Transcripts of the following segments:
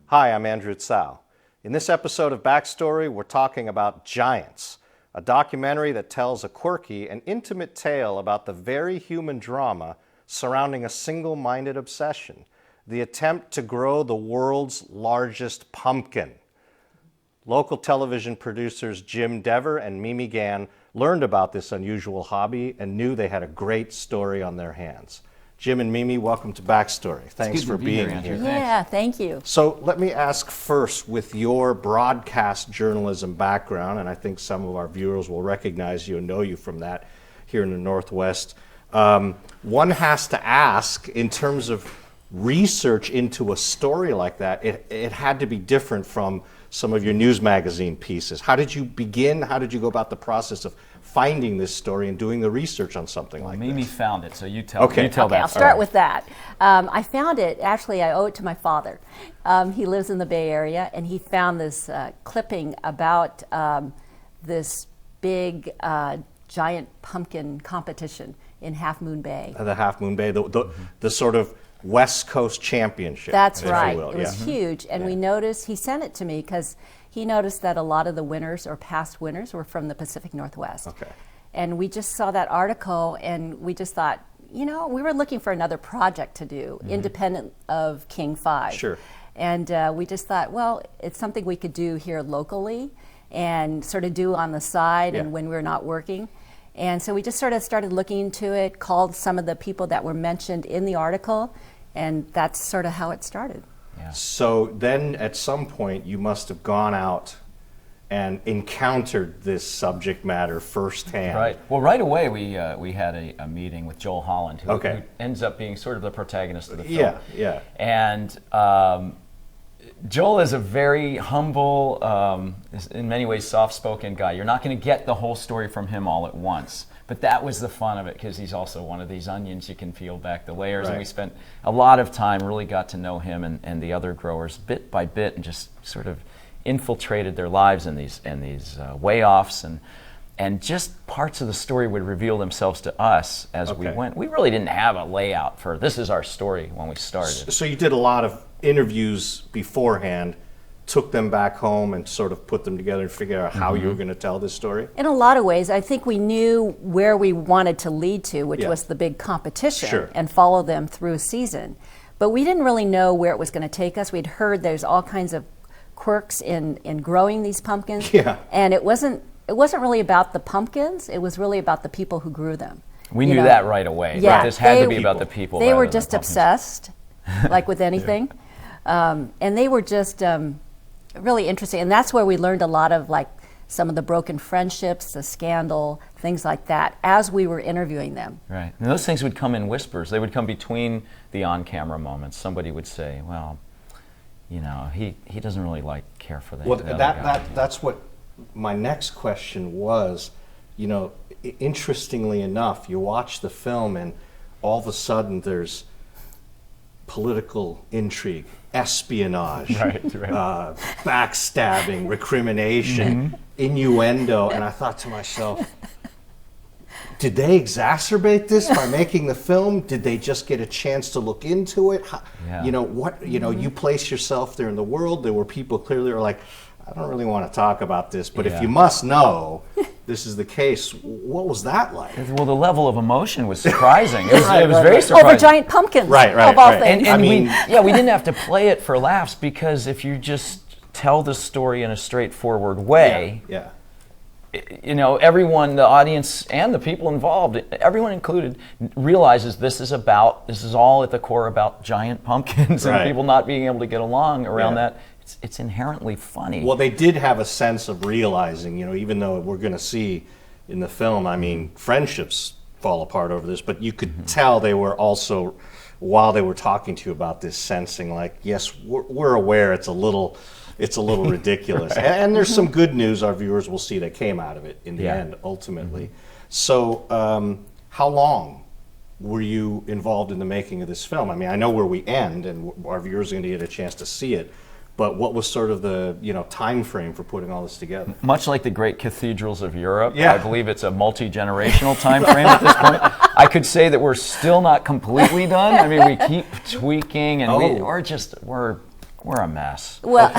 Hi, I'm Andrew Tsao. In this episode of Backstory, we're talking about Giants, a documentary that tells a quirky and intimate tale about the very human drama surrounding a single-minded obsession, the attempt to grow the world's largest pumpkin. Local television producers Jim Dever and Mimi Gann learned about this unusual hobby and knew they had a great story on their hands. Jim and Mimi, welcome to Backstory. Thanks for being here. Yeah, thank you. So let me ask first, with your broadcast journalism background, and I think some of our viewers will recognize you and know you from that here in the Northwest, one has to ask, in terms of research into a story like that, it had to be different from some of your news magazine pieces. How did you begin? How did you go about the process of finding this story and doing the research on something like this? Mimi found it, so you tell that. Okay, I'll start with that. I found it, actually I owe it to my father. He lives in the Bay Area, and he found this clipping about this big giant pumpkin competition in Half Moon Bay. The Half Moon Bay, the sort of West Coast Championship. That's right. It was huge, and we noticed, he sent it to me because he noticed that a lot of the winners or past winners were from the Pacific Northwest. Okay. And we just saw that article, and we just thought, you know, we were looking for another project to do, independent of King 5. Sure. And we just thought, well, it's something we could do here locally and sort of do on the side and when we're not working. And so we just sort of started looking into it, called some of the people that were mentioned in the article, and that's sort of how it started. Yeah. So then at some point you must have gone out and encountered this subject matter firsthand. Right. Well, right away we had a meeting with Joel Holland, who ends up being sort of the protagonist of the film. Yeah. And Joel is a very humble, in many ways soft-spoken guy. You're not going to get the whole story from him all at once. But that was the fun of it, because he's also one of these onions. You can peel back the layers. Right. And we spent a lot of time, really got to know him and the other growers bit by bit, and just sort of infiltrated their lives in these way-offs. And just parts of the story would reveal themselves to us as we went. We really didn't have a layout for this is our story when we started. So you did a lot of interviews beforehand, took them back home and sort of put them together and figure out how you were going to tell this story? In a lot of ways, I think we knew where we wanted to lead to, which was the big competition, and follow them through a season. But we didn't really know where it was going to take us. We'd heard there's all kinds of quirks in growing these pumpkins, and it wasn't really about the pumpkins. It was really about the people who grew them. We knew that right away. Yeah, this had to be about the people. They were just obsessed, like with anything, and they were just really interesting. And that's where we learned a lot of like some of the broken friendships, the scandal, things like that, as we were interviewing them. Right, and those things would come in whispers. They would come between the on-camera moments. Somebody would say, "Well, you know, he doesn't really care for that." Well, that's what my next question was. You know, interestingly enough, you watch the film and all of a sudden there's political intrigue, espionage, backstabbing, recrimination, innuendo, and I thought to myself, did they exacerbate this by making the film? Did they just get a chance to look into it? You know, you place yourself there in the world. There were people clearly who were like, I don't really want to talk about this, but if you must know, this is the case. What was that like? Well, the level of emotion was surprising. It was very surprising. Over giant pumpkins, of all things. And we didn't have to play it for laughs, because if you just tell the story in a straightforward way, you know, everyone, the audience and the people involved, everyone included, realizes this is all at the core about giant pumpkins and people not being able to get along around that. It's inherently funny. Well, they did have a sense of realizing, you know, even though we're going to see in the film, I mean, friendships fall apart over this, but you could tell they were also, while they were talking to you about this, sensing like, yes, we're aware it's a little ridiculous. And there's some good news our viewers will see that came out of it in the end, ultimately. So how long were you involved in the making of this film? I mean, I know where we end, and our viewers are going to get a chance to see it. But what was sort of the time frame for putting all this together? Much like the great cathedrals of Europe, I believe it's a multi-generational time frame at this point. I could say that we're still not completely done. I mean, we keep tweaking, and we're We're a mess. Well,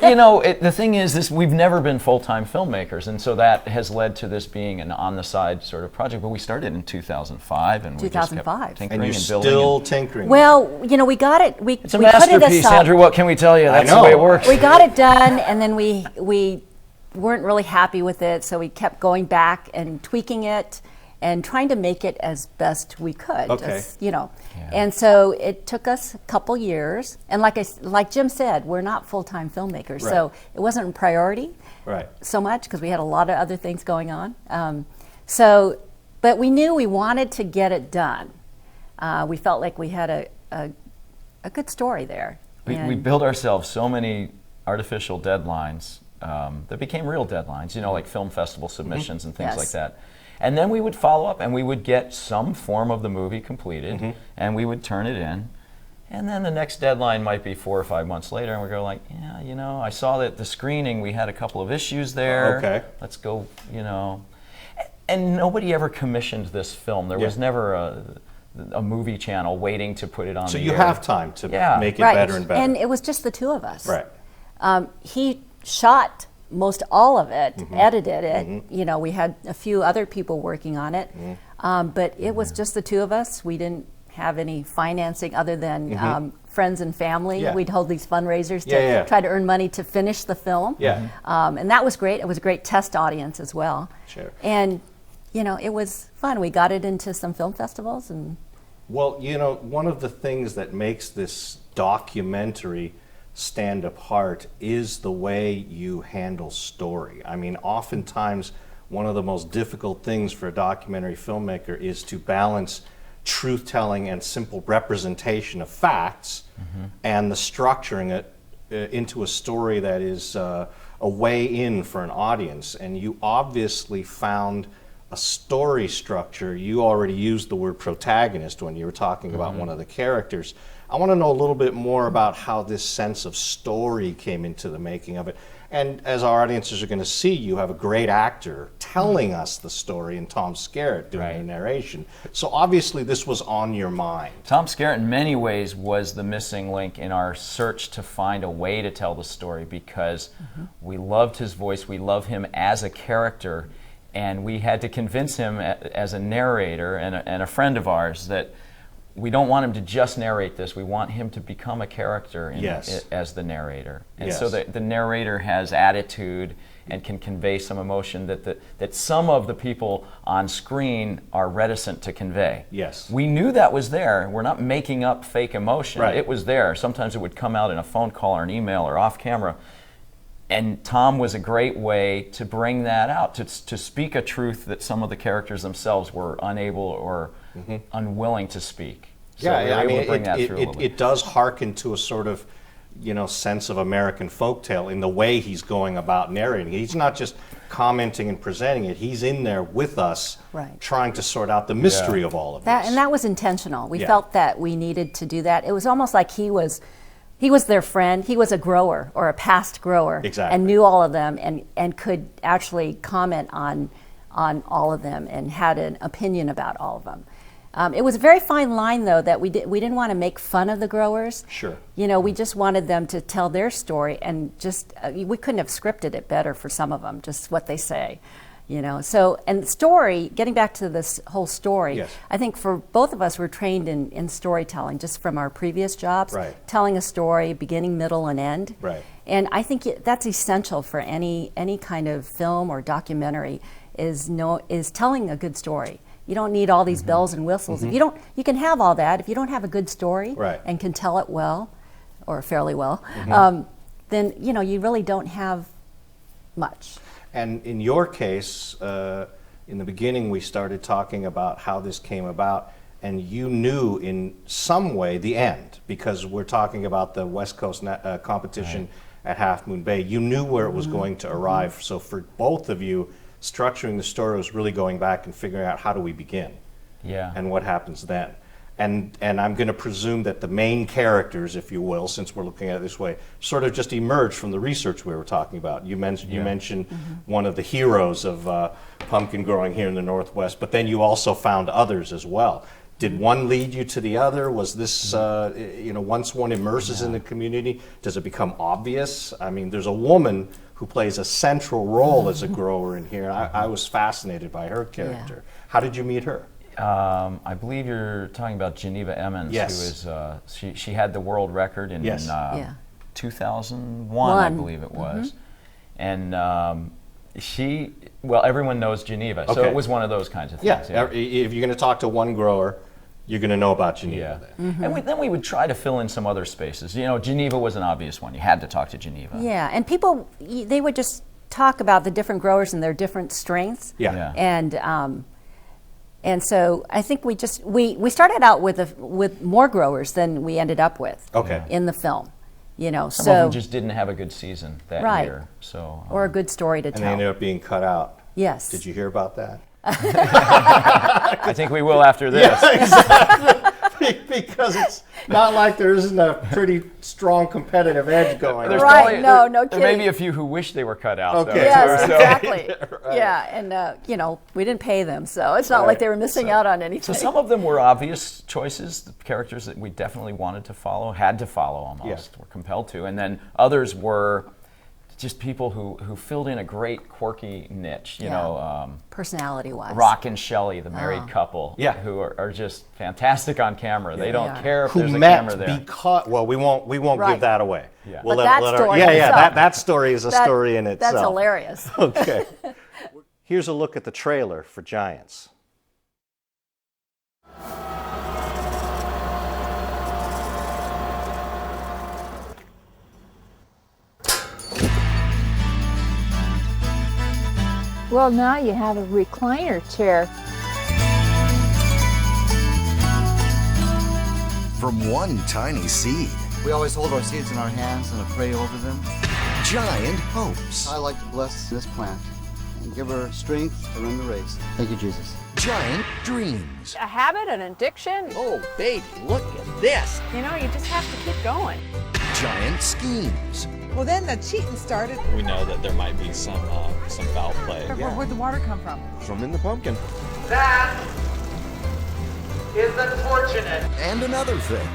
You know, the thing is, we've never been full-time filmmakers, and so that has led to this being an on-the-side sort of project. But we started in 2005, and we just kept tinkering and you're and building. still tinkering. well, you know, we got it. It's a masterpiece, Andrew. What can we tell you? That's the way it works. We got it done, and then we weren't really happy with it, so we kept going back and tweaking it and trying to make it as best we could. Okay. Just, you know, and so it took us a couple years. And like Jim said, we're not full-time filmmakers, so it wasn't a priority so much because we had a lot of other things going on. But we knew we wanted to get it done. We felt like we had a good story there. We built ourselves so many artificial deadlines that became real deadlines, you know, like film festival submissions and things like that. And then we would follow up and we would get some form of the movie completed and we would turn it in. And then the next deadline might be 4 or 5 months later and we go like, yeah, you know, I saw that the screening, we had a couple of issues there. Okay. Let's go, you know. And nobody ever commissioned this film. There was never a movie channel waiting to put it on so the you air. have time to make it better and better. And it was just the two of us. Right. He shot most all of it, edited it. You know, we had a few other people working on it, but it was just the two of us. We didn't have any financing other than friends and family. We'd hold these fundraisers to try to earn money to finish the film. And that was great. It was a great test audience as well. Sure. And, you know, it was fun. We got it into some film festivals. And well, you know, one of the things that makes this documentary stand apart is the way you handle story. I mean, oftentimes one of the most difficult things for a documentary filmmaker is to balance truth-telling and simple representation of facts and the structuring it into a story that is a way in for an audience. And you obviously found a story structure. You already used the word protagonist when you were talking about one of the characters. I want to know a little bit more about how this sense of story came into the making of it. And as our audiences are going to see, you have a great actor telling us the story and Tom Skerritt doing the narration. So obviously this was on your mind. Tom Skerritt in many ways was the missing link in our search to find a way to tell the story because we loved his voice, we love him as a character, and we had to convince him as a narrator and a friend of ours that we don't want him to just narrate this. We want him to become a character as the narrator. And so the narrator has attitude and can convey some emotion that some of the people on screen are reticent to convey. Yes. We knew that was there. We're not making up fake emotion. It was there. Sometimes it would come out in a phone call or an email or off camera. And Tom was a great way to bring that out, to speak a truth that some of the characters themselves were unable or unwilling to speak. So we were able to bring that through a little bit. It does hearken to a sort of, you know, sense of American folktale in the way he's going about narrating. He's not just commenting and presenting it. He's in there with us, trying to sort out the mystery of all of this. And that was intentional. We felt that we needed to do that. It was almost like he was their friend. He was a grower or a past grower and knew all of them and could actually comment on all of them and had an opinion about all of them. It was a very fine line, though, that we didn't want to make fun of the growers. Sure. You know, we just wanted them to tell their story, and just we couldn't have scripted it better for some of them, just what they say. You know, so, and story, getting back to this whole story, I think for both of us, we're trained in storytelling just from our previous jobs, telling a story, beginning, middle, and end. And I think that's essential for any kind of film or documentary is telling a good story. You don't need all these bells and whistles. If you can have all that. If you don't have a good story and can tell it well, or fairly well, then you know you really don't have much. And in your case, in the beginning, we started talking about how this came about, and you knew in some way the end because we're talking about the West Coast competition at Half Moon Bay. You knew where it was going to arrive. So for both of you, structuring the story was really going back and figuring out how do we begin and what happens then. And I'm going to presume that the main characters, if you will, since we're looking at it this way, sort of just emerged from the research we were talking about. You mentioned one of the heroes of pumpkin growing here in the Northwest, but then you also found others as well. Did one lead you to the other? Was this, once one immerses in the community, does it become obvious? I mean, there's a woman who plays a central role as a grower in here. I was fascinated by her character. How did you meet her? I believe you're talking about Geneva Emmons, yes. who is, she had the world record in yes. 2001, I believe it was. And everyone knows Geneva, so it was one of those kinds of things. Yeah, if you're going to talk to one grower, you're going to know about Geneva. Yeah. And then we would try to fill in some other spaces. Geneva was an obvious one. You had to talk to Geneva. Yeah, and people, they would just talk about the different growers and their different strengths. Yeah. And so I think we started out with more growers than we ended up with in the film. Some of them just didn't have a good season that year. Or a good story to tell. And they ended up being cut out. Yes. Did you hear about that? I think we will after this. Yeah, exactly. Because it's not like there isn't a pretty strong competitive edge going on. Right, no kidding. There may be a few who wish they were cut out. Okay. Though, yes, too, exactly. Right. Yeah, and we didn't pay them, so it's not like they were missing out on anything. So some of them were obvious choices, the characters that we definitely wanted to follow, had to follow almost, were compelled to, and then others were just people who filled in a great quirky niche, personality-wise. Rock and Shelley, the married couple, who are just fantastic on camera. They don't care if there's a camera there. Because we won't give that away. Yeah. We'll but that story, that story is a story in itself. That's hilarious. Okay. Here's a look at the trailer for Giants. Well, now you have a recliner chair. From one tiny seed, we always hold our seeds in our hands and pray over them. Giant hopes. I like to bless this plant and give her strength to run the race. Thank you, Jesus. Giant dreams. A habit, an addiction. Oh, baby, look at this. You just have to keep going. Giant schemes. Well, then the cheating started. We know that there might be some foul play. Where'd the water come from? From in the pumpkin. That is unfortunate. And another thing,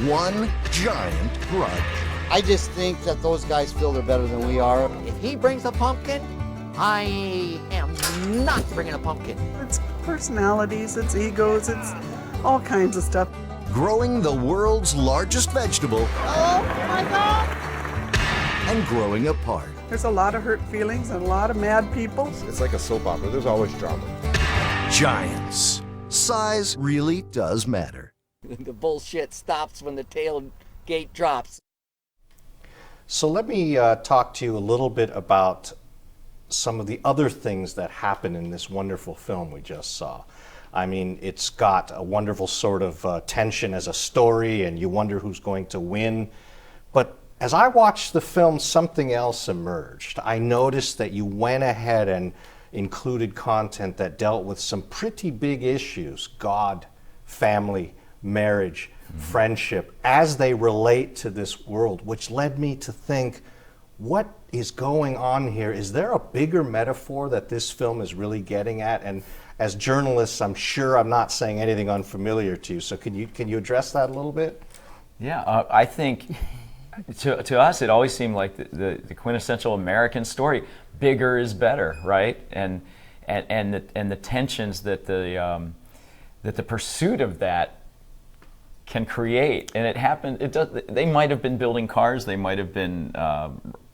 one giant grudge. I just think that those guys feel they're better than we are. If he brings a pumpkin, I am not bringing a pumpkin. It's personalities, it's egos, it's all kinds of stuff. Growing the world's largest vegetable. Oh my God! And growing apart. There's a lot of hurt feelings and a lot of mad people. It's like a soap opera. There's always drama. Giants. Size really does matter. The bullshit stops when the tailgate drops. So let me talk to you a little bit about some of the other things that happen in this wonderful film we just saw. I mean, it's got a wonderful sort of tension as a story, and you wonder who's going to win. But as I watched the film, something else emerged. I noticed that you went ahead and included content that dealt with some pretty big issues: God, family, marriage, friendship, as they relate to this world, which led me to think, what is going on here? Is there a bigger metaphor that this film is really getting at? And as journalists, I'm sure I'm not saying anything unfamiliar to you. So can you address that a little bit? Yeah, I think to us it always seemed like the quintessential American story: bigger is better, right? And the tensions that the pursuit of that can create. And it happened. They might have been building cars. They might have been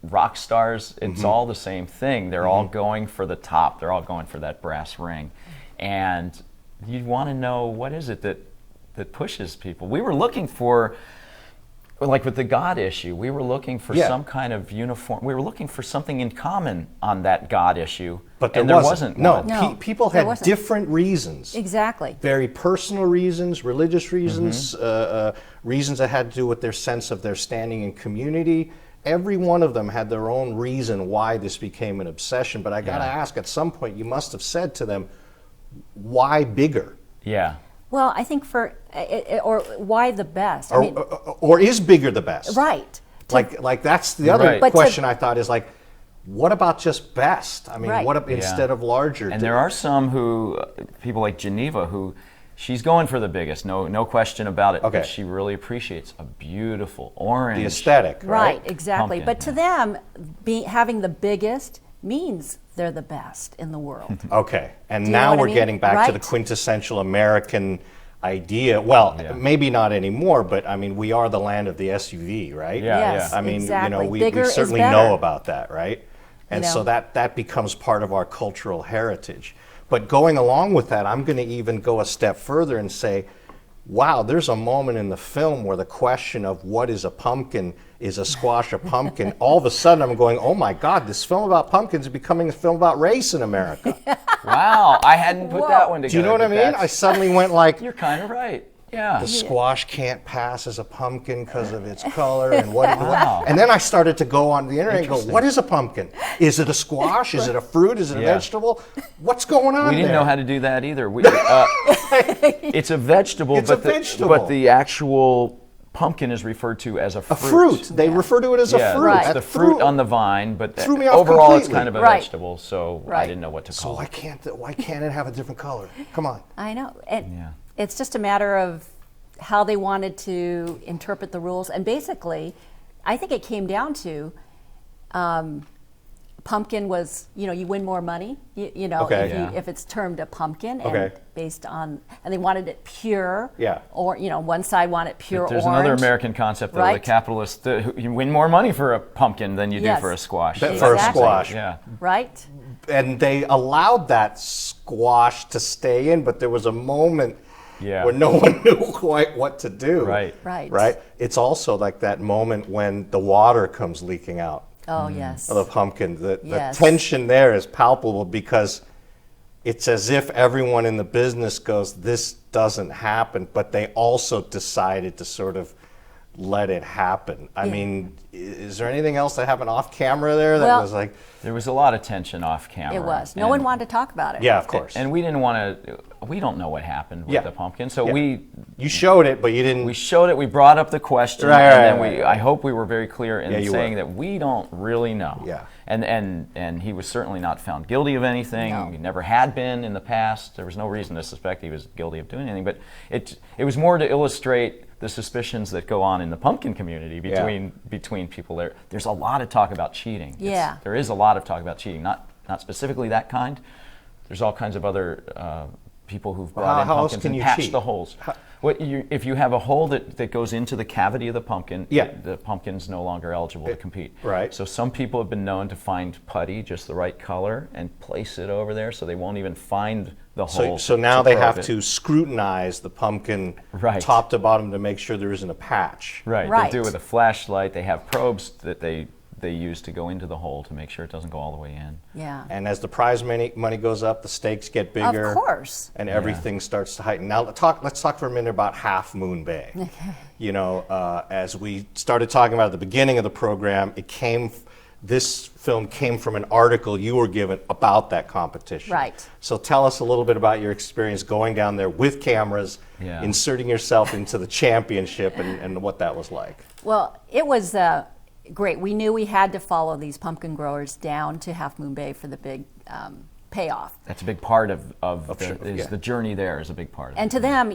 rock stars. It's all the same thing. They're all going for the top. They're all going for that brass ring. And you want to know, what is it that pushes people? We were looking for, like with the God issue, we were looking for some kind of uniform. We were looking for something in common on that God issue. But there wasn't. No, people had different reasons. Exactly. Very personal reasons, religious reasons, reasons that had to do with their sense of their standing in community. Every one of them had their own reason why this became an obsession. But I got to ask, at some point you must have said to them, why bigger? Yeah. Well, I think or why the best? Or is bigger the best? Right. Like that's the other question I thought is like, what about just best? I mean, what instead of larger? And there are some people like Geneva who She's going for the biggest, no question about it. Okay. But she really appreciates a beautiful orange. The aesthetic, right? Right, exactly. Pumpkin, But to them, having the biggest means they're the best in the world. Okay, and Do you know now what I we're mean? getting back to the Right. quintessential American idea. Well, Yeah. maybe not anymore, but I mean, we are the land of the SUV, right? Yeah, Yes, I mean, exactly. we Bigger is certainly better. know about that, right? And so know. that becomes part of our cultural heritage. But going along with that, I'm going to even go a step further and say, wow, there's a moment in the film where the question of what is a pumpkin, is a squash a pumpkin? All of a sudden I'm going, oh my God, this film about pumpkins is becoming a film about race in America. Wow, I hadn't put that one together. Do you know what I but mean? I that's- suddenly went like, You're kind of right. Yeah. the squash can't pass as a pumpkin because of its color and what, Wow. and then I started to go on the internet and go, what is a pumpkin? Is it a squash? Is it a fruit? Is it a Yeah. vegetable? What's going on We didn't there? know how to do that either. It's a vegetable, It's a but vegetable. the actual pumpkin is referred to as a fruit. A fruit. They refer to it as Yeah, a fruit. it's Right. the fruit on the vine, but threw me off overall it's completely. kind of a Right. vegetable, so I Right. didn't know what to So call why it. can't it have a different color? Come on. I know. And Yeah. it's just a matter of how they wanted to interpret the rules. And basically, I think it came down to pumpkin was, you win more money, Okay. if, Yeah. if it's termed a pumpkin, and Okay. based on, and they wanted it pure. Yeah. Or, one side wanted pure There's orange. another American concept, though, the Right. capitalist, you win more money for a pumpkin than you do Yes. for a squash. For a Exactly. squash. Yeah. Right? And they allowed that squash to stay in, but there was a moment Yeah. where no one knew quite what to do. Right. Right. Right? It's also like that moment when the water comes leaking out Oh, yes. of the pumpkin. The Yes. tension there is palpable because it's as if everyone in the business goes, this doesn't happen, but they also decided to sort of let it happen. I mean, is there anything else that happened off camera there that Well- was like, There was a lot of tension off camera. It was. No one wanted to talk about it. yeah, of course. And we didn't want to, we don't know what happened with Yeah. the pumpkin, so Yeah. You showed it, but you didn't. we showed it, we brought up the question, Right, and then right, right. I hope we were very clear in Yeah, you saying were. that we don't really know. Yeah. And he was certainly not found guilty of anything. No. He never had been in the past. There was no reason to suspect he was guilty of doing anything. But it was more to illustrate the suspicions that go on in the pumpkin community between people there. There's a lot of talk about cheating. Yeah. There is a lot of talk about cheating. Not specifically that kind. There's all kinds of other people who've brought in how else pumpkins can and you patched cheat? the holes. If you have a hole that goes into the cavity of the pumpkin, Yeah. the pumpkin's no longer eligible to compete. right. So some people have been known to find putty, just the right color, and place it over there so they won't even find the hole. So now they have probe it. to scrutinize the pumpkin Right. top to bottom to make sure there isn't a patch. Right. Right. They do it with a flashlight. They have probes that they use to go into the hole to make sure it doesn't go all the way in. Yeah. And as the prize money goes up, the stakes get bigger. Of course. And everything starts to heighten. Now let's talk for a minute about Half Moon Bay. As we started talking about at the beginning of the program, this film came from an article you were given about that competition. Right. So tell us a little bit about your experience going down there with cameras, Yeah. inserting yourself into the championship, and what that was like. Well, it was great. We knew we had to follow these pumpkin growers down to Half Moon Bay for the big payoff. That's a big part of sure, yeah. the journey there is a big part of And it. to them,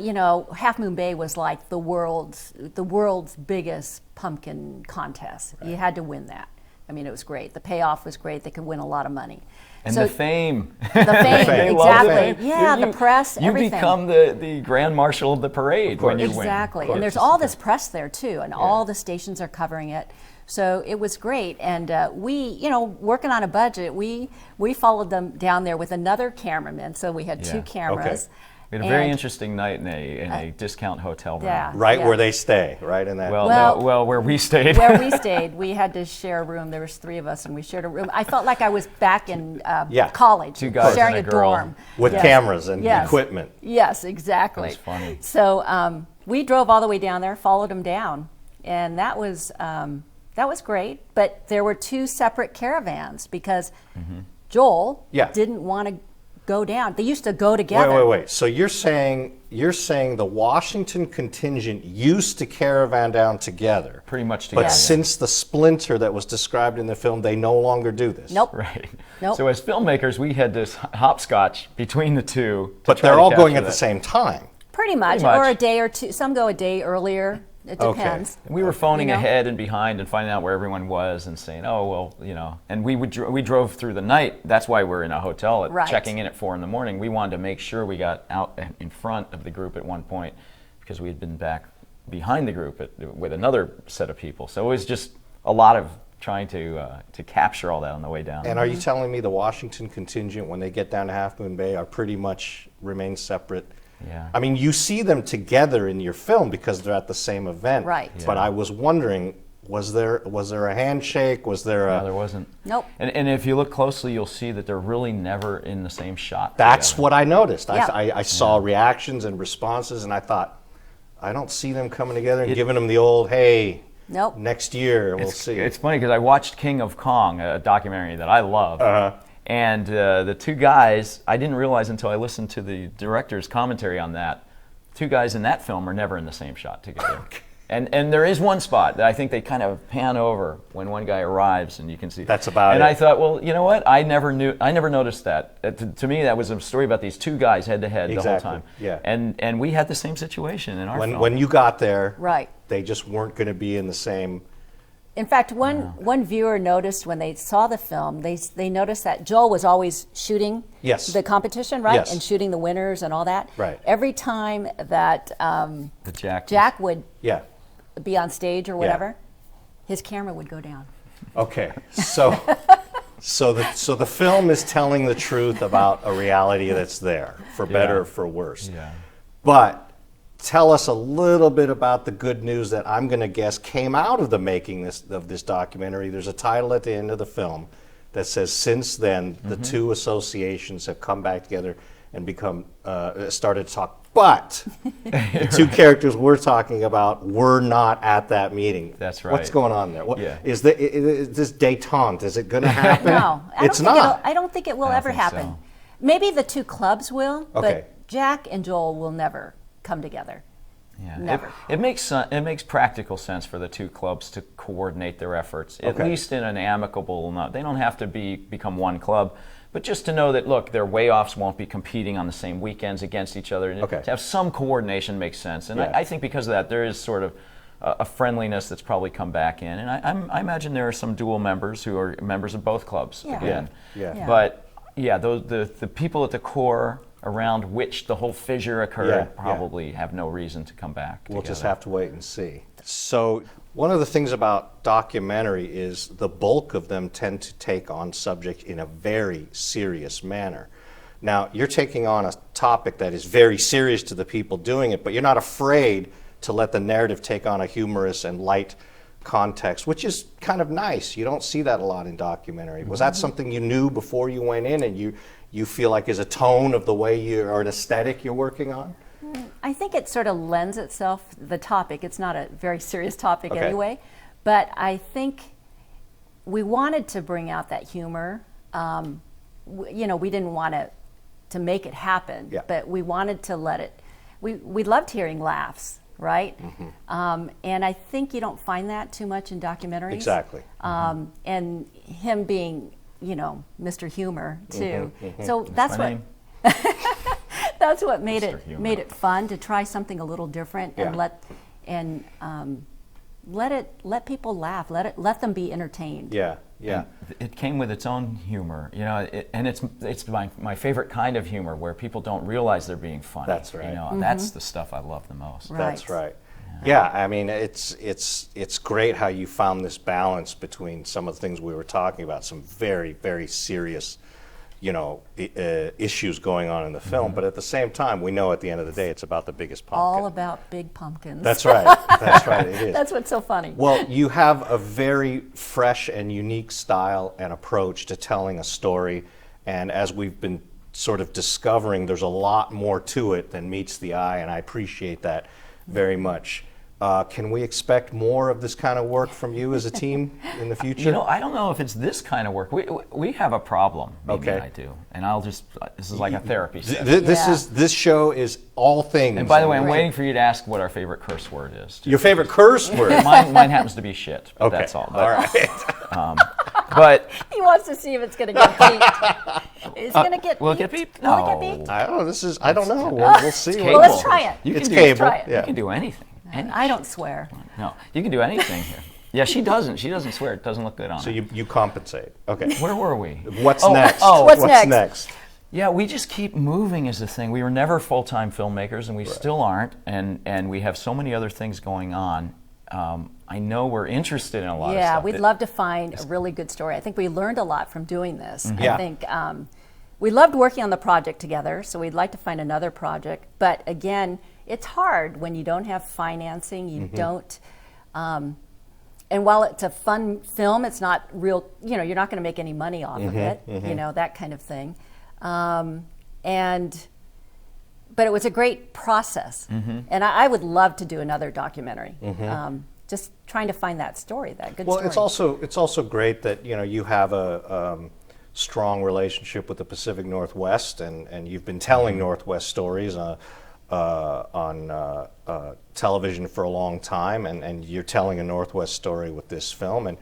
Half Moon Bay was like the world's biggest pumpkin contest. You had to win that. I mean, it was great. The payoff was great. They could win a lot of money. And So- the fame. The fame, They love the exactly. fame. Yeah, the press, You everything. become the grand marshal of the parade when you win. Exactly. And there's all this press there too, and all the stations are covering it. So it was great. And we, working on a budget, we followed them down there with another cameraman. So we had two Yeah. cameras. We had a very And- interesting night in a discount hotel room. Yeah. Right where they stay, right in that. Well, where we stayed. Where we stayed, we had to share a room. There was 3 of us, and we shared a room. I felt like I was back in college, Two guys sharing and a a girl. dorm. with Yes. cameras and Yes. equipment. Yes, exactly. That was funny. So we drove all the way down there, followed them down, and that was great. But there were 2 separate caravans because Joel Yeah. didn't want to go down. They used to go together. Wait. So you're saying the Washington contingent used to caravan down together. Pretty much But together. since the splinter that was described in the film, they no longer do this. Nope. Right. Nope. So as filmmakers, we had this hopscotch between the two. to But try they're to all going capture at the that. same time. Pretty much, or a day or two. Some go a day earlier. It depends. And we were phoning ahead and behind and finding out where everyone was and saying, oh, well, and we drove through the night. That's why we're in a hotel, checking in at 4 in the morning. We wanted to make sure we got out in front of the group at one point because we had been back behind the group with another set of people. So it was just a lot of trying to capture all that on the way down. And are you telling me the Washington contingent, when they get down to Half Moon Bay, are pretty much remain separate? Yeah. I mean, you see them together in your film because they're at the same event. Right. Yeah. But I was wondering, was there a handshake? Was there a... No, there wasn't. Nope. And if you look closely, you'll see that they're really never in the same shot. That's together. what I noticed. Yeah. I saw reactions and responses, and I thought, I don't see them coming together and giving them the old, hey, nope. next year we'll see. It's funny because I watched King of Kong, a documentary that I love. And the two guys, I didn't realize until I listened to the director's commentary on that, two guys in that film are never in the same shot together. And there is one spot that I think they kind of pan over when one guy arrives and you can see. That's about and it. I thought, well, you know what? I never noticed that. To me, that was a story about these two guys head to head the whole time. Yeah. And we had the same situation in our film. When you got there, Right. they just weren't going to be in the same... In fact, one viewer noticed when they saw the film, they noticed that Joel was always shooting the competition, right? Yes. And shooting the winners and all that. Right. Every time that Jack would be on stage or whatever, his camera would go down. Okay, so the film is telling the truth about a reality that's there, for better or for worse. Yeah. But tell us a little bit about the good news that I'm going to guess came out of the making of this documentary. There's a title at the end of the film that says, since then, the two associations have come back together and started to talk. But the two characters we're talking about were not at that meeting. That's right. What's going on there? Is this détente? Is it going to happen? No, it's not. I don't think it will ever happen. So. Maybe the two clubs will, Okay. but Jack and Joel will never come together. Yeah. Never. It makes practical sense for the two clubs to coordinate their efforts, at least in an amicable. They don't have to become one club, but just to know that, look, their way-offs won't be competing on the same weekends against each other. To have some coordination makes sense, and I think because of that, there is sort of a friendliness that's probably come back in, and I imagine there are some dual members who are members of both clubs again. Yeah. But the people at the core around which the whole fissure occurred probably have no reason to come back. We'll just have to wait and see. So one of the things about documentary is the bulk of them tend to take on subject in a very serious manner. Now, you're taking on a topic that is very serious to the people doing it, but you're not afraid to let the narrative take on a humorous and light context, which is kind of nice. You don't see that a lot in documentary. Was that something you knew before you went in, and you feel like is a tone of the way or an aesthetic you're working on? I think it sort of lends itself, the topic. It's not a very serious topic anyway, but I think we wanted to bring out that humor. We didn't want to make it happen, but we wanted to let it. We loved hearing laughs, right? And I think you don't find that too much in documentaries. Exactly. And him being, Mr. Humor too. So that's what. That's what made it fun to try something a little different and let people laugh, let them be entertained. Yeah. It came with its own humor, and it's my favorite kind of humor where people don't realize they're being funny. That's right. That's the stuff I love the most. Right. That's right. Yeah, I mean, it's great how you found this balance between some of the things we were talking about, some very, very serious, issues going on in the film, but at the same time, we know at the end of the day, it's about the biggest pumpkin. All about big pumpkins. That's right. That's right. It is. That's what's so funny. Well, you have a very fresh and unique style and approach to telling a story, and as we've been sort of discovering, there's a lot more to it than meets the eye, and I appreciate that very much. Can we expect more of this kind of work from you as a team in the future? I don't know if it's this kind of work. We have a problem. Maybe I do, and this is like a therapy session. This show is all things. And by the way, I'm waiting for you to ask what our favorite curse word is. Your favorite curse word? Mine happens to be shit. But that's all. But, all right. But He wants to see if it's going to get beeped. It's going to get will it beeped. get beeped? Will it get No. beeped? I don't know. I don't know. We'll see. It's what cable. Well, let's try it. You It's can cable. try it. Yeah. You can do anything. I don't swear. No, you can do anything here. Yeah, she doesn't. She doesn't swear. It doesn't look good on So her. you compensate. Okay. Where were we? What's Oh, next? oh, What's next? Yeah, we just keep moving is the thing. We were never full-time filmmakers, and we still aren't. And we have so many other things going on. I know we're interested in a lot of Yeah, stuff. we'd love to find a really good story. I think we learned a lot from doing this. Yeah. I think we loved working on the project together, so we'd like to find another project. But again, it's hard when you don't have financing, you don't. And while it's a fun film, it's not real, you're not going to make any money off of it, that kind of thing. But it was a great process. And I would love to do another documentary. Just trying to find that story, that good story. Well, it's also great that you have a strong relationship with the Pacific Northwest, and you've been telling Northwest stories on television for a long time, and you're telling a Northwest story with this film. And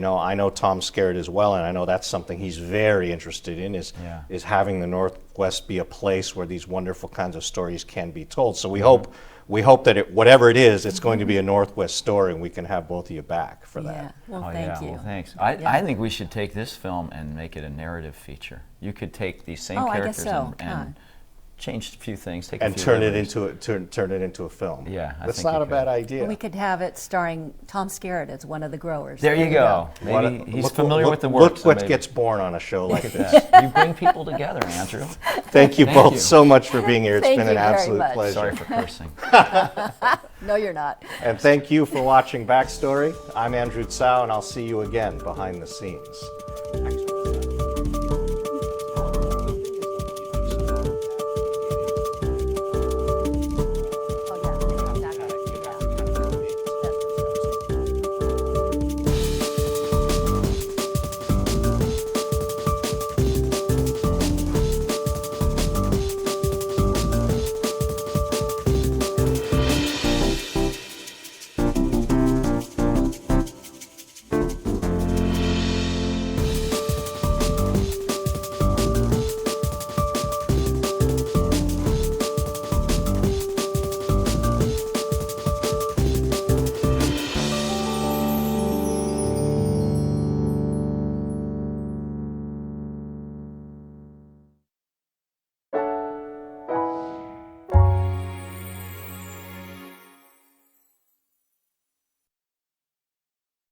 I know Tom Skerritt as well, and I know that's something he's very interested in, is having the Northwest be a place where these wonderful kinds of stories can be told. So we hope that whatever it is, it's going to be a Northwest story, and we can have both of you back for that. Well, Oh, thank yeah. you. Well, thanks. I think we should take this film and make it a narrative feature. You could take these same I characters guess so. and change a few things, And turn it into a film. Yeah, I that's think not you a bad could. idea. We could have it starring Tom Skerritt as one of the growers. There you go. Maybe he's familiar with the work. Look so what maybe. gets born on a show like this. You bring people together, Andrew. Thank you both you. so much for being here. It's Thank been you an very absolute much. pleasure. Sorry for cursing. No, you're not. And thank you for watching Backstory. I'm Andrew Tsao, and I'll see you again behind the scenes.